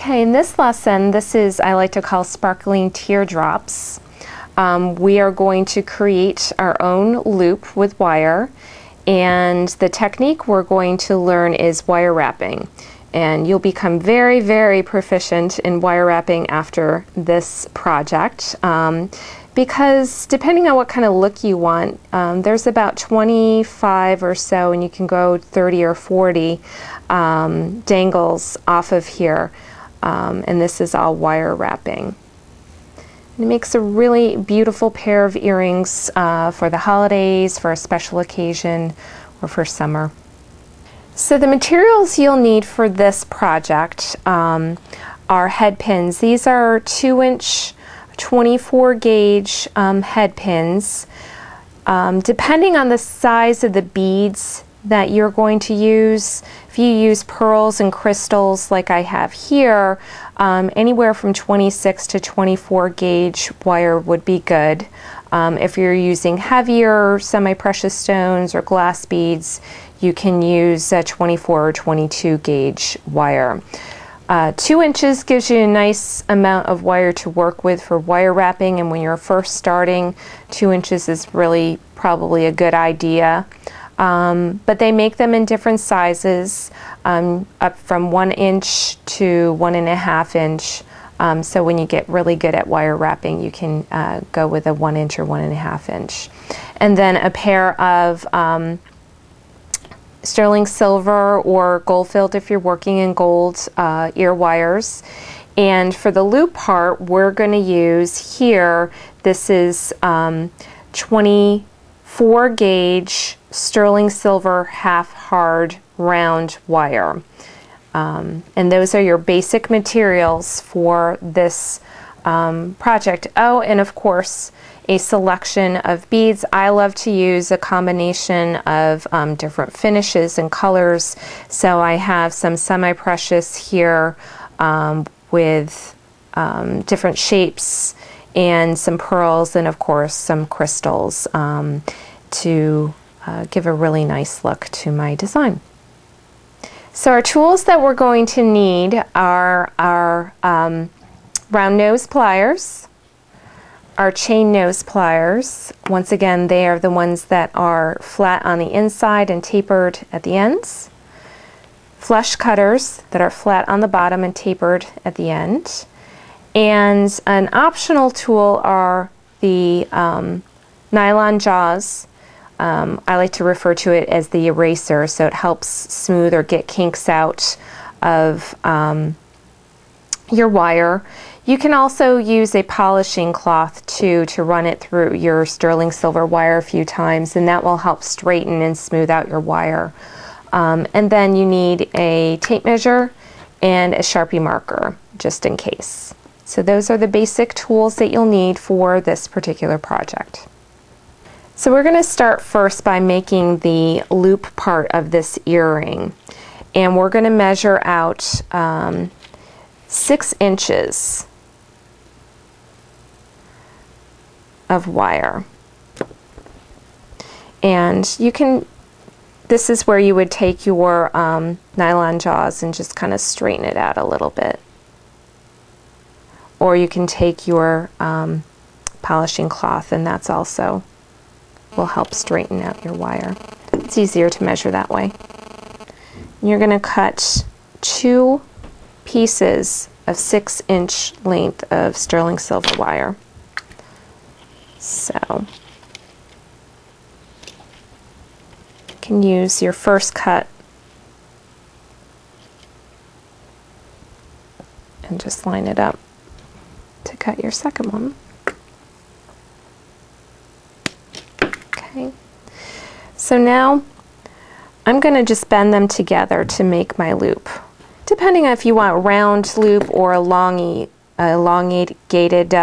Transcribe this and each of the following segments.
Okay, in this lesson, this is, I like to call sparkling teardrops. We are going to create our own loop with wire, and the technique we're going to learn is wire wrapping. And you'll become very, very proficient in wire wrapping after this project, because depending on what kind of look you want, there's about 25 or so, and you can go 30 or 40 dangles off of here. And this is all wire wrapping. And it makes a really beautiful pair of earrings for the holidays, for a special occasion, or for summer. So the materials you'll need for this project are head pins. These are 2-inch 24 gauge head pins. Depending on the size of the beads that you're going to use, if you use pearls and crystals like I have here, anywhere from 26 to 24 gauge wire would be good. If you're using heavier semi-precious stones or glass beads, you can use 24 or 22 gauge wire. 2 inches gives you a nice amount of wire to work with for wire wrapping, and when you're first starting, 2 inches is really probably a good idea. But they make them in different sizes, up from 1 inch to 1.5 inch. So when you get really good at wire wrapping, you can go with a 1 inch or 1.5 inch. And then a pair of sterling silver or gold filled if you're working in gold ear wires. And for the loop part, we're going to use here, this is 24 gauge sterling silver half hard round wire. And those are your basic materials for this project. Oh, and of course, a selection of beads. I love to use a combination of different finishes and colors. So I have some semi-precious here with different shapes, and some pearls, and of course some crystals to give a really nice look to my design. So our tools that we're going to need are our round nose pliers, our chain nose pliers. Once again, they are the ones that are flat on the inside and tapered at the ends. Flush cutters that are flat on the bottom and tapered at the end. And an optional tool are the nylon jaws. I like to refer to it as the eraser, so it helps smooth or get kinks out of your wire. You can also use a polishing cloth too to run it through your sterling silver wire a few times, and that will help straighten and smooth out your wire. And then you need a tape measure and a Sharpie marker, just in case. So those are the basic tools that you'll need for this particular project. So we're going to start first by making the loop part of this earring, and we're going to measure out 6 inches of wire. And you can, this is where you would take your nylon jaws and just kind of straighten it out a little bit. Or you can take your polishing cloth, and that's also will help straighten out your wire. It's easier to measure that way. And you're going to cut 2 pieces of 6-inch length of sterling silver wire. So you can use your first cut and just line it up to cut your second one. Okay. So now I'm going to just bend them together to make my loop. Depending on if you want a round loop or a elongated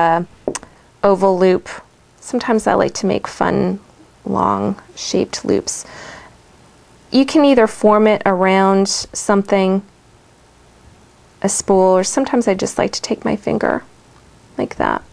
oval loop. Sometimes I like to make fun, long shaped loops. You can either form it around something, a spool, or sometimes I just like to take my finger like that